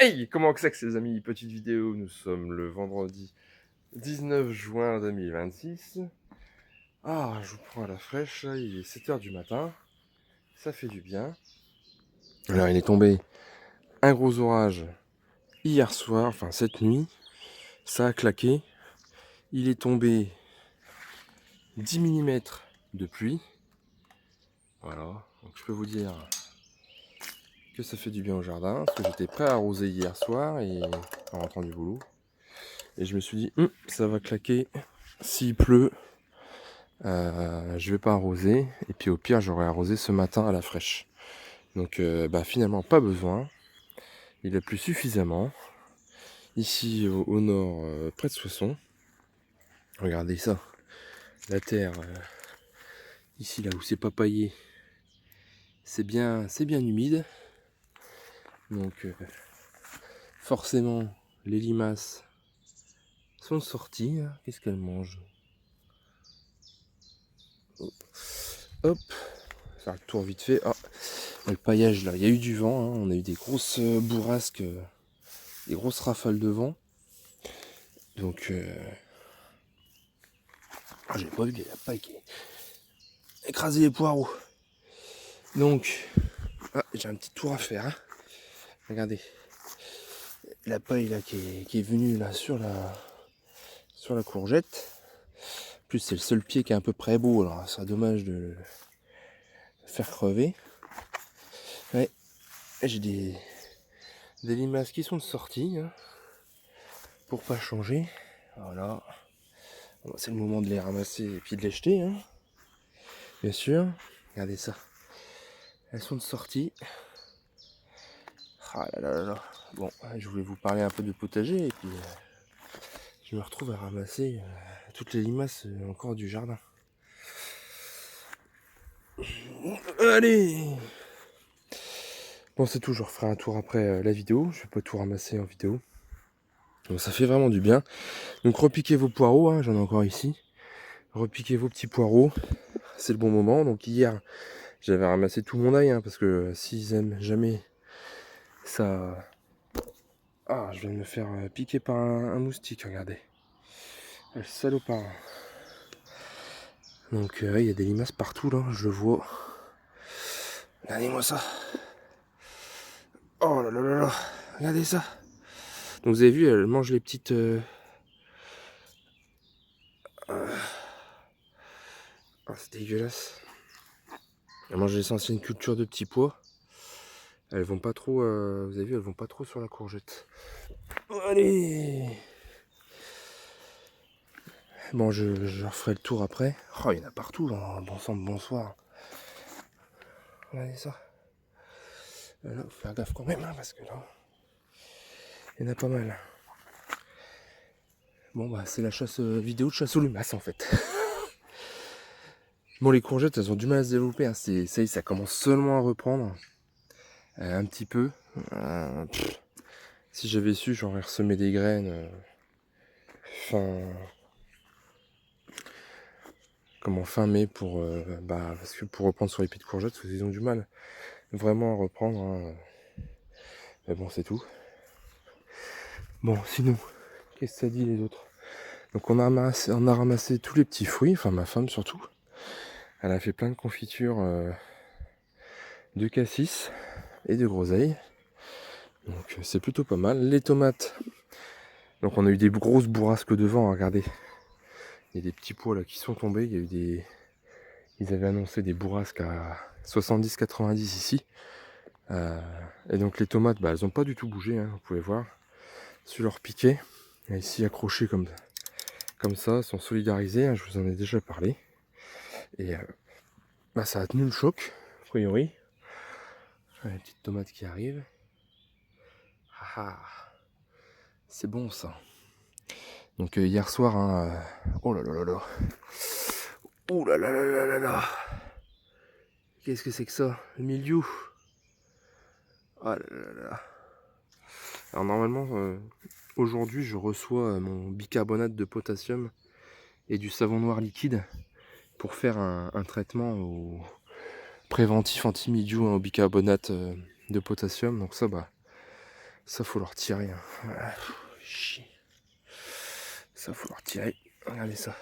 Hey, comment que c'est que les amis? Petite vidéo, nous sommes le vendredi 19 juin 2026. Ah, je vous prends à la fraîche, là, il est 7 h du matin, ça fait du bien. Alors il est tombé un gros orage hier soir, enfin cette nuit, ça a claqué. Il est tombé 10 mm de pluie. Voilà, donc je peux vous dire que ça fait du bien au jardin, parce que j'étais prêt à arroser hier soir et en rentrant du boulot. Et je me suis dit, ça va claquer s'il pleut. Je vais pas arroser, et puis au pire j'aurais arrosé ce matin à la fraîche. Donc finalement pas besoin, il a plu suffisamment. Ici au nord, près de Soissons, regardez ça, la terre, ici là où c'est pas paillé, c'est bien humide. Donc forcément les limaces sont sorties. Qu'est-ce qu'elles mangent? Hop, faire le tour vite fait. Ah, le paillage là, il y a eu du vent, on a eu des grosses bourrasques, des grosses rafales de vent. Donc j'ai pas vu qu'il y a la paille qui écrasé les poireaux. Donc j'ai un petit tour à faire. Regardez, la paille là qui est venue là sur la courgette. En plus c'est le seul pied qui est à peu près beau, alors ça serait dommage de le faire crever. Ouais, j'ai des limaces qui sont sorties pour pas changer. Voilà. Bon, c'est le moment de les ramasser et puis de les jeter, bien sûr. Regardez ça. Elles sont de sortie. Ah là là là là. Bon, je voulais vous parler un peu de potager et puis je me retrouve à ramasser toutes les limaces encore du jardin. Allez! Bon, c'est tout, je referai un tour après la vidéo. Je vais pas tout ramasser en vidéo. Donc ça fait vraiment du bien. Donc repiquez vos poireaux, j'en ai encore ici. Repiquez vos petits poireaux. C'est le bon moment. Donc hier, j'avais ramassé tout mon ail, parce que s'ils aiment jamais ça... Ah, je viens de me faire piquer par un moustique, regardez. Le salopard. Donc il y a des limaces partout là, je le vois. Regardez-moi ça. Oh là là là là, regardez ça. Donc vous avez vu, elle mange les petites... Oh, c'est dégueulasse. Elle mange les anciennes cultures de petits pois. Elles vont pas trop, vous avez vu, elles vont pas trop sur la courgette. Allez. Bon, je referai le tour après. Oh, il y en a partout là, bon sang, bonsoir. Regardez ça. Là, faut faire gaffe quand même, parce que là, il y en a pas mal. Bon, bah, c'est la chasse vidéo de chasse aux limaces en fait. Bon, les courgettes, elles ont du mal à se développer. Ça commence seulement à reprendre. Un petit peu. Si j'avais su, j'aurais ressemé des graines. Fin mai parce que pour reprendre sur les pieds de courgettes, parce qu'ils ont du mal vraiment à reprendre. Mais bon, c'est tout. Bon, sinon, qu'est-ce que ça dit les autres? Donc on a ramassé tous les petits fruits, enfin ma femme surtout. Elle a fait plein de confitures de cassis et de groseille. Donc c'est plutôt pas mal. Les tomates. Donc on a eu des grosses bourrasques de vent, regardez. Il y a des petits pois là qui sont tombés. Il y a eu ils avaient annoncé des bourrasques à 70-90 ici. Et donc les tomates, elles n'ont pas du tout bougé, vous pouvez voir. Sur leur piquet. Et ici accrochées comme ça, sont solidarisées, je vous en ai déjà parlé. Et ça a tenu le choc, a priori. Les petites tomates qui arrivent. C'est bon ça. Donc hier soir, oh là là là là. Oh là là là là là là. Qu'est-ce que c'est que ça? Le milieu. Oh là là là. Alors normalement, aujourd'hui je reçois mon bicarbonate de potassium et du savon noir liquide pour faire un traitement au préventif anti-mildiou au bicarbonate de potassium. Donc ça, Ça, faut le retirer. Hein. Ah, chier. Ça, faut le retirer. Regardez ça.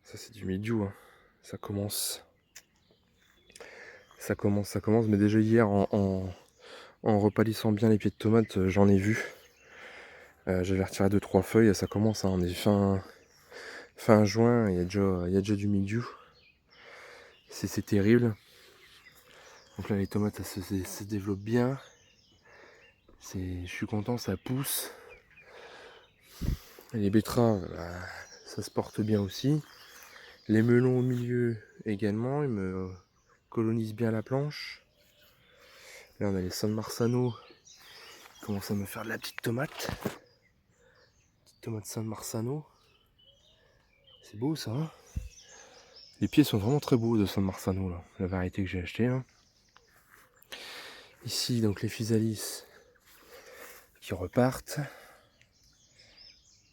Ça, c'est du mildiou. Hein. Ça commence. Ça commence. Mais déjà hier, en repalissant bien les pieds de tomates, j'en ai vu. J'avais retiré 2-3 feuilles et ça commence. Hein. On est fin juin, il y a déjà du mildiou. C'est terrible. Donc là, les tomates, ça se développe bien. Je suis content, ça pousse. Et les betteraves, bah, ça se porte bien aussi. Les melons au milieu également, ils me colonisent bien la planche. Là, on a les San Marzano qui commencent à me faire de la petite tomate. Petite tomate San Marzano. C'est beau ça. Hein, les pieds sont vraiment très beaux de San Marzano, là, la variété que j'ai acheté. Hein. Ici, donc les physalis qui repartent.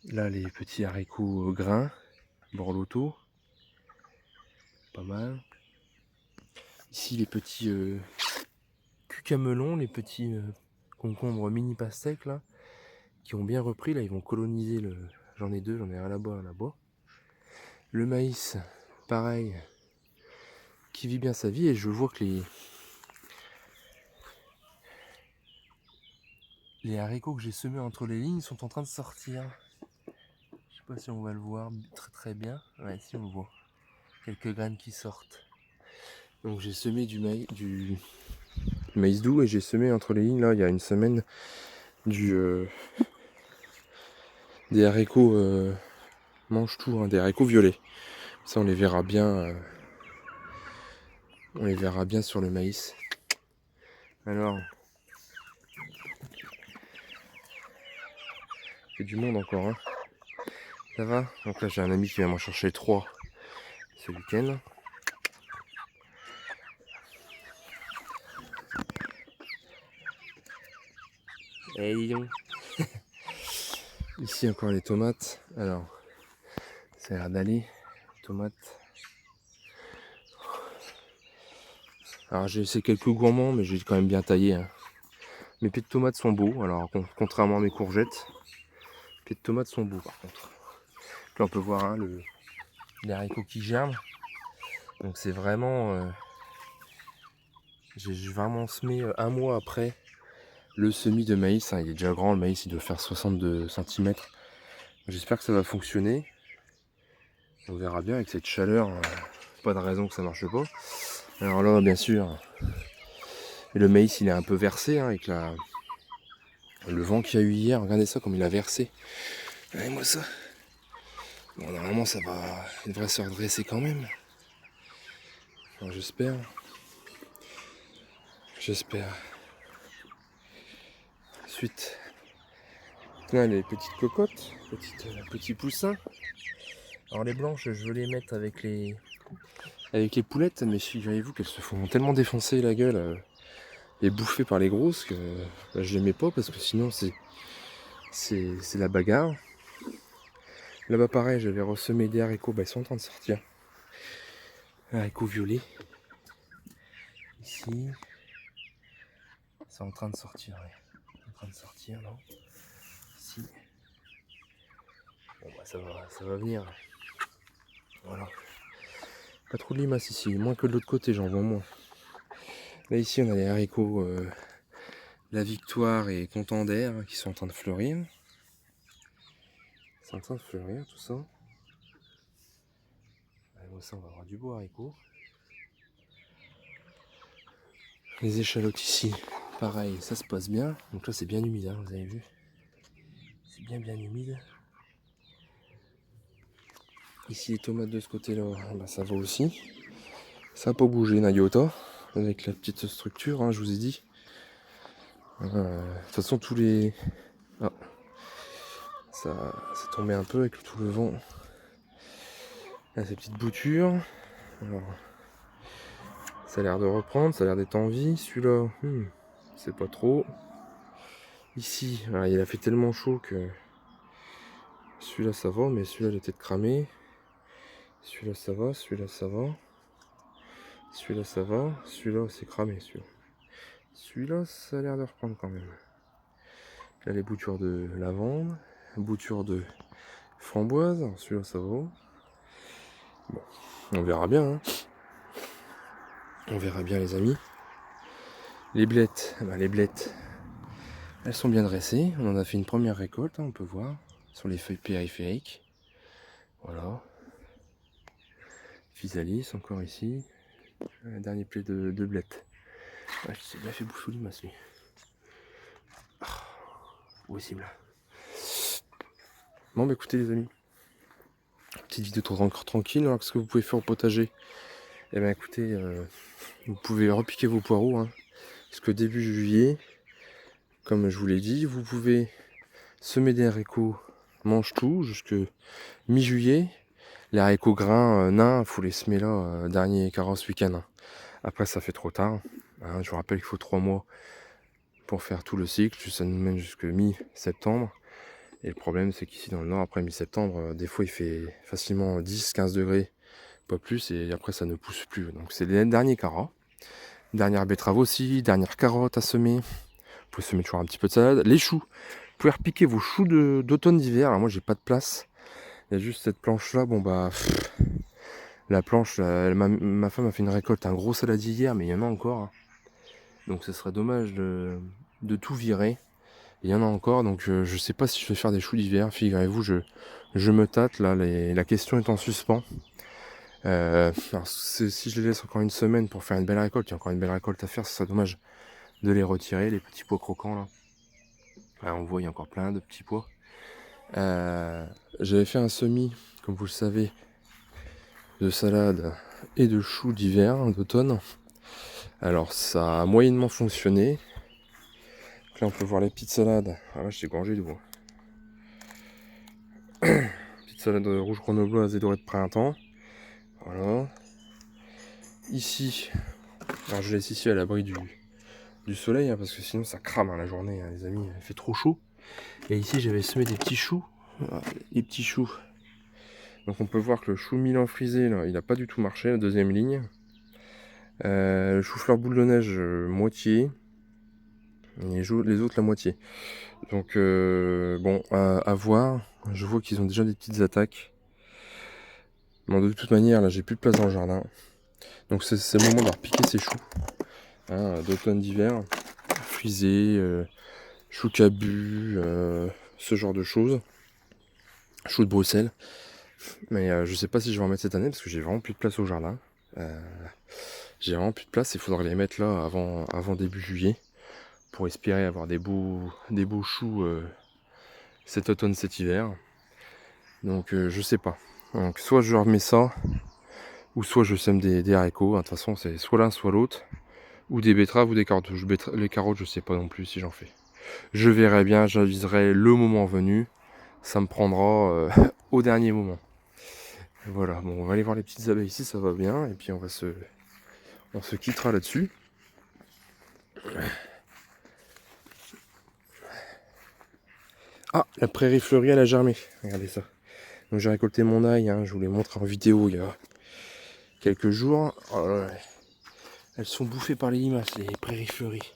Là, les petits haricots grains, borlotto. Pas mal. Ici, les petits cucamelons, les petits concombres mini pastèques là, qui ont bien repris. Là, ils vont coloniser le. J'en ai deux, j'en ai un là-bas, un là-bas. Le maïs, pareil, qui vit bien sa vie. Et je vois que les haricots que j'ai semés entre les lignes sont en train de sortir. Je sais pas si on va le voir très très bien. Ouais, si on le voit. Quelques graines qui sortent. Donc j'ai semé du maïs doux et j'ai semé entre les lignes là il y a une semaine des haricots mange-tout, hein, des haricots violets. Ça on les verra bien sur le maïs. Alors il y a du monde encore, hein. Ça va. Donc là j'ai un ami qui vient m'en chercher 3 ce week-end. Et dis donc. Ici encore les tomates. Alors ça a l'air d'aller. Tomates. Alors j'ai essayé quelques gourmands mais j'ai quand même bien taillé. Hein. Mes pieds de tomates sont beaux. Alors contrairement à mes courgettes, les pieds de tomates sont beaux par contre. Là on peut voir hein, les haricots qui germent. Donc c'est vraiment. J'ai vraiment semé un mois après le semis de maïs. Hein. Il est déjà grand, le maïs il doit faire 62 cm. J'espère que ça va fonctionner. On verra bien avec cette chaleur. Pas de raison que ça marche pas. Alors là bien sûr, le maïs il est un peu versé hein, avec le vent qu'il y a eu hier. Regardez ça comme il a versé. Regardez-moi ça. Bon, normalement ça va. Il devrait se redresser quand même. Enfin, j'espère. Ensuite, là les petites cocottes, petits poussins. Alors les blanches, je veux les mettre avec les poulettes, mais figurez-vous qu'elles se font tellement défoncer la gueule et bouffer par les grosses que bah, je les mets pas parce que sinon c'est la bagarre. Là-bas pareil, j'avais ressemé des haricots, bah, ils sont en train de sortir. Haricots violets. Ici. C'est en train de sortir, ouais. En train de sortir, non? Ici. Bon bah ça va venir. Voilà. Pas trop de limaces ici, moins que de l'autre côté, j'en vois moins. Là ici on a les haricots La Victoire et Contendère qui sont en train de fleurir. C'est en train de fleurir tout ça. Moi ça on va avoir du beau haricot. Les échalotes ici, pareil, ça se passe bien. Donc là c'est bien humide, hein, vous avez vu. C'est bien humide. Ici les tomates de ce côté-là, bah, ça va aussi. Ça n'a pas bougé, Nayota, avec la petite structure, hein, je vous ai dit. De toute façon tous les... Ah, ça s'est tombé un peu avec tout le vent. Là, ces petites boutures. Alors, ça a l'air de reprendre, ça a l'air d'être en vie. Celui-là, c'est pas trop. Ici, alors, il a fait tellement chaud que celui-là ça va, mais celui-là il est peut-être cramé. Celui-là ça va, celui-là ça va. Celui-là ça va, celui-là c'est cramé celui-là. Celui-là ça a l'air de reprendre quand même. Là, les boutures de lavande, boutures de framboise. Celui-là, ça va. Bon, on verra bien. Hein. On verra bien, les amis. Les blettes, les blettes, elles sont bien dressées. On en a fait une première récolte, hein, on peut voir, sur les feuilles périphériques. Voilà. Physalis, encore ici. Un dernier plet de blettes. Ah, il s'est bien fait bouffer limace, lui. Possible. Bon, bah écoutez, les amis. Petite vidéo encore tranquille. Alors, qu'est-ce que vous pouvez faire au potager? Eh bien, écoutez, vous pouvez repiquer vos poireaux. Hein, parce que début juillet, comme je vous l'ai dit, vous pouvez semer des haricots mange-tout jusque mi-juillet. Les haricots grains nains, il faut les semer là, dernier carrosse week-end. Hein. Après, ça fait trop tard. Hein, je vous rappelle qu'il faut 3 mois pour faire tout le cycle. Ça nous mène jusque mi-septembre. Et le problème, c'est qu'ici dans le nord, après mi-septembre, des fois il fait facilement 10-15 degrés, pas plus, et après ça ne pousse plus. Donc c'est les derniers carats. Dernière betterave aussi, dernière carotte à semer. Vous pouvez semer toujours un petit peu de salade. Les choux. Vous pouvez repiquer vos choux d'automne d'hiver. Alors moi j'ai pas de place. Il y a juste cette planche là. Bon bah la planche, ma femme a fait une récolte, un gros saladier hier, mais il y en a encore. Hein. Donc ce serait dommage de tout virer. Il y en a encore, donc je sais pas si je vais faire des choux d'hiver. Figurez-vous, je me tâte, là, la question est en suspens. Alors, si je les laisse encore une semaine pour faire une belle récolte, il y a encore une belle récolte à faire, ce serait dommage de les retirer, les petits pois croquants là. Là on voit, il y a encore plein de petits pois. J'avais fait un semis, comme vous le savez, de salade et de choux d'hiver, d'automne. Alors ça a moyennement fonctionné. Donc là on peut voir les petites salades. Ah là, je t'ai gorgé de bois. Petite salade rouge grenobloise et dorée de printemps. Voilà. Ici, alors je laisse ici à l'abri du soleil, hein, parce que sinon ça crame hein, la journée, hein, les amis, il fait trop chaud. Et ici j'avais semé des petits choux, les petits choux. Donc on peut voir que le chou Milan frisé, là, il n'a pas du tout marché, la deuxième ligne. Le chou-fleur boule de neige, moitié. Et les autres, la moitié. Donc bon, à voir. Je vois qu'ils ont déjà des petites attaques. Bon, de toute manière, là j'ai plus de place dans le jardin. Donc c'est le moment de leur piquer ces choux. Hein, d'automne d'hiver. Frisé, chou cabu, ce genre de choses. Chou de Bruxelles. Mais je sais pas si je vais en mettre cette année parce que j'ai vraiment plus de place au jardin. J'ai vraiment plus de place, il faudrait les mettre là avant début juillet. Pour espérer avoir des beaux choux cet automne, cet hiver. Donc je sais pas. Donc soit je remets ça, ou soit je sème des haricots. De toute façon c'est soit l'un soit l'autre. Ou des betteraves ou des carottes. Les carottes je sais pas non plus si j'en fais. Je verrai bien, j'aviserai le moment venu. Ça me prendra au dernier moment. Voilà, bon on va aller voir les petites abeilles ici, ça va bien. Et puis on se quittera là-dessus. Ah, la prairie fleurie, elle a germé. Regardez ça. Donc j'ai récolté mon ail, hein, je vous l'ai montré en vidéo il y a quelques jours. Oh là là. Elles sont bouffées par les limaces, les prairies fleuries.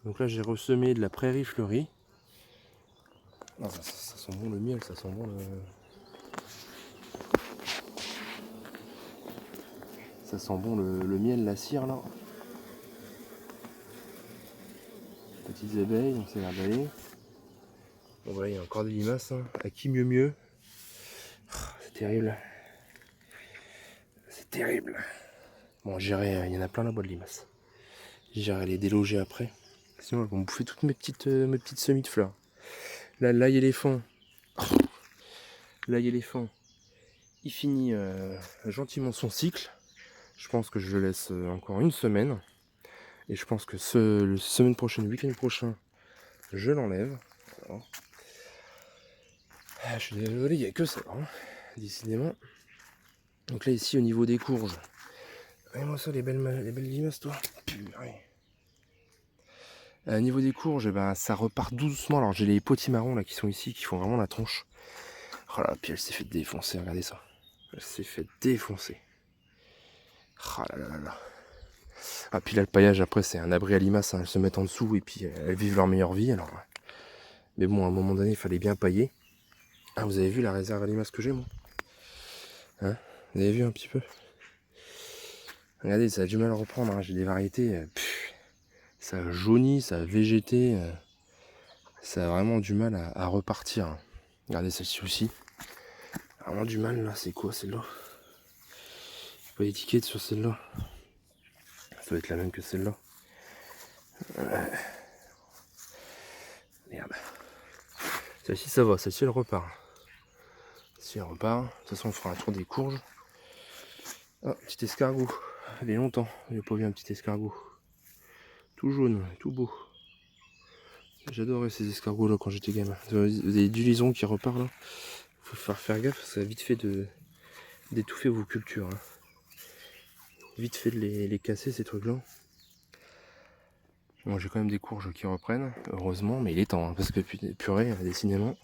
Donc là j'ai ressemé de la prairie fleurie. Oh, ça sent bon le miel, ça sent bon le... Ça sent bon le miel, la cire là. Petites abeilles, on s'est l'air d'aller. Bon voilà, il y a encore des limaces, hein. À qui mieux mieux. Oh, c'est terrible. C'est terrible. Bon, j'irai, il y en a plein là-bas de limaces. J'irai les déloger après. Sinon elles vont bouffer toutes mes petites semis de fleurs. Là, l'ail éléphant. L'ail éléphant. Il finit gentiment son cycle. Je pense que je le laisse encore une semaine. Et je pense que semaine prochaine, le week-end prochain, je l'enlève. Je suis désolé, il n'y a que ça, hein, décidément. Donc là, ici, au niveau des courges. Regarde-moi ça, les belles limaces, toi. Au niveau des courges, eh ben, ça repart doucement. Alors, j'ai les potimarrons là qui sont ici, qui font vraiment la tronche. Oh là, puis elle s'est fait défoncer, regardez ça. Elle s'est fait défoncer. Oh là là là là. Ah, puis là, le paillage, après, c'est un abri à limaces. Hein. Elles se mettent en dessous et puis elles vivent leur meilleure vie. Alors, Mais bon, à un moment donné, il fallait bien pailler. Ah, vous avez vu la réserve à limaces que j'ai, moi? Hein? Vous avez vu un petit peu? Regardez, ça a du mal à reprendre, hein. J'ai des variétés, ça a jauni, ça a végété, ça a vraiment du mal à repartir. Regardez celle-ci aussi. Vraiment du mal là, c'est quoi celle-là? Pas d'étiquette sur celle-là. Ça doit être la même que celle-là. Merde. Celle-ci ça va, celle-ci elle repart. Celle-ci elle repart. De toute façon on fera un tour des courges. Ah, petit escargot. Il y a longtemps, j'ai pas vu un petit escargot. Tout jaune, tout beau. J'adorais ces escargots là quand j'étais gamin. Vous avez du lison qui repart là. Faut faire gaffe, ça a vite fait d'étouffer vos cultures. Hein. Vite fait de les casser ces trucs là. Bon, j'ai quand même des courges qui reprennent, heureusement, mais il est temps, hein, parce que purée, décidément.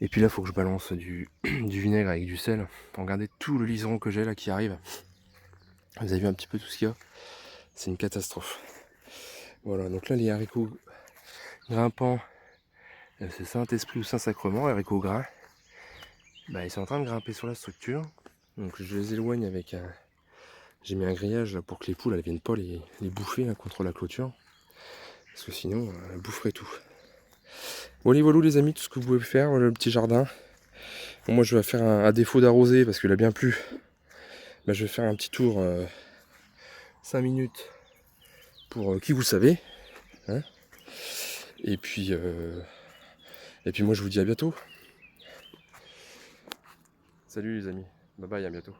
Et puis là, faut que je balance du vinaigre avec du sel. Regardez tout le liseron que j'ai là qui arrive. Vous avez vu un petit peu tout ce qu'il y a? C'est une catastrophe. Voilà, donc là, les haricots grimpants, c'est Saint-Esprit ou Saint-Sacrement, haricots gras. Bah, ils sont en train de grimper sur la structure. Donc je les éloigne avec un... J'ai mis un grillage là, pour que les poules ne viennent pas les bouffer là, contre la clôture. Parce que sinon, elles boufferaient tout. Voilà, voilà les amis, tout ce que vous pouvez faire, voilà, le petit jardin. Bon, moi je vais faire à défaut d'arroser parce qu'il a bien plu. Bah, je vais faire un petit tour 5 minutes pour qui vous savez. Hein, et puis moi je vous dis à bientôt. Salut les amis, bye bye, à bientôt.